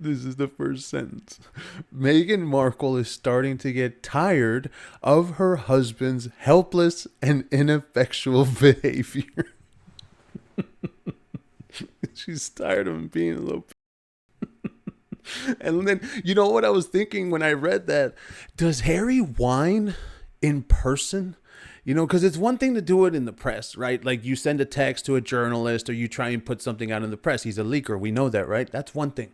This is the first sentence. Meghan Markle is starting to get tired of her husband's helpless and ineffectual behavior. She's tired of him being a little. And then, you know what I was thinking when I read that? Does Harry whine in person? You know, because it's one thing to do it in the press, right? Like you send a text to a journalist or you try and put something out in the press. He's a leaker. We know that, right? That's one thing.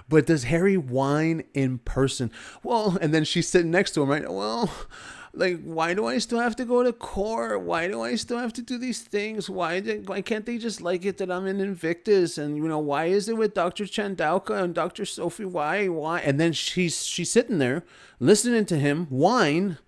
But does Harry whine in person? Well, and then she's sitting next to him, right? Well, like, why do I still have to go to court? Why do I still have to do these things? Why can't they just like it that I'm in Invictus? And, you know, why is it with Dr. Chandauka and Dr. Sophie? Why? And then she's sitting there listening to him whine.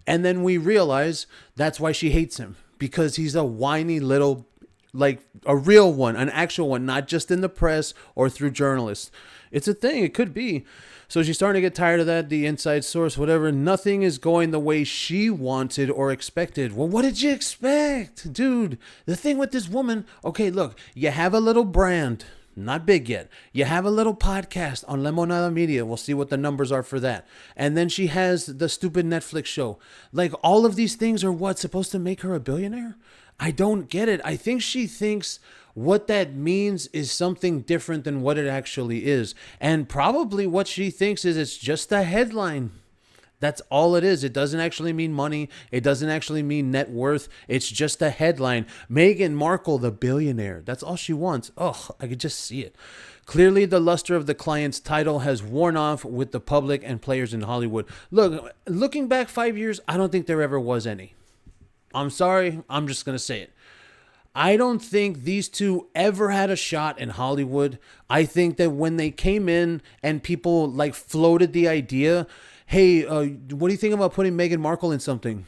And then we realize that's why she hates him, because he's a whiny little, like a real one, an actual one, not just in the press or through journalists. It's a thing. It could be. So she's starting to get tired of that, the inside source, whatever. Nothing is going the way she wanted or expected. Well, what did you expect, dude? The thing with this woman, okay, look, you have a little brand. Not big yet. You have a little podcast on Lemonada Media. We'll see what the numbers are for that. And then she has the stupid Netflix show. Like, all of these things are what, supposed to make her a billionaire? I don't get it. I think she thinks what that means is something different than what it actually is. And probably what she thinks is it's just a headline. That's all it is. It doesn't actually mean money. It doesn't actually mean net worth. It's just a headline. Meghan Markle, the billionaire. That's all she wants. Oh, I could just see it. Clearly, the luster of the client's title has worn off with the public and players in Hollywood. Look, looking back 5 years, I don't think there ever was any. I'm sorry. I'm just going to say it. I don't think these two ever had a shot in Hollywood. I think that when they came in and people like floated the idea, hey, what do you think about putting Meghan Markle in something?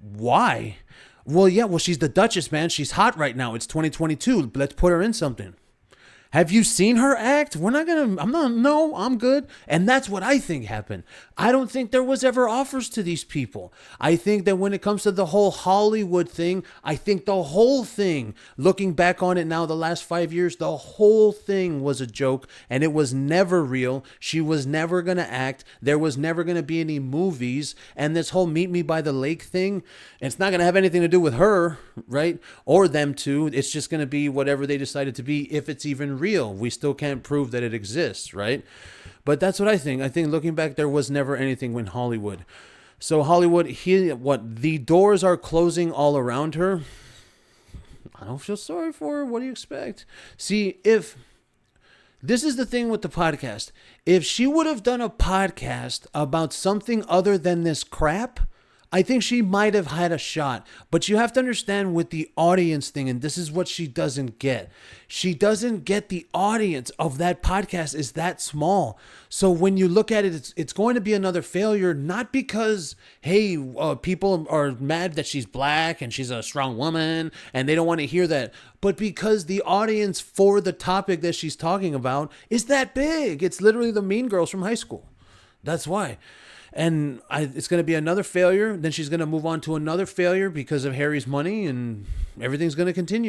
Why? Well, she's the Duchess, man. She's hot right now. It's 2022. Let's put her in something. Have you seen her act? No, I'm good. And that's what I think happened. I don't think there was ever offers to these people. I think that when it comes to the whole Hollywood thing, I think the whole thing, looking back on it now, the last 5 years, the whole thing was a joke and it was never real. She was never going to act. There was never going to be any movies. And this whole Meet Me by the Lake thing, it's not going to have anything to do with her, right? Or them two. It's just going to be whatever they decided to be, if it's even real. We still can't prove that it exists, right? But that's what I think. I think looking back, there was never anything in Hollywood. So Hollywood, the doors are closing all around her. I don't feel sorry for her. What do you expect? See, if this is the thing with the podcast, if she would have done a podcast about something other than this crap, I think she might have had a shot. But you have to understand with the audience thing, and this is what she doesn't get. She doesn't get the audience of that podcast is that small. So when you look at it, it's going to be another failure, not because, hey, people are mad that she's black and she's a strong woman and they don't want to hear that, but because the audience for the topic that she's talking about is that big. It's literally the Mean Girls from high school. That's why. And it's going to be another failure. Then she's going to move on to another failure because of Harry's money, and everything's going to continue.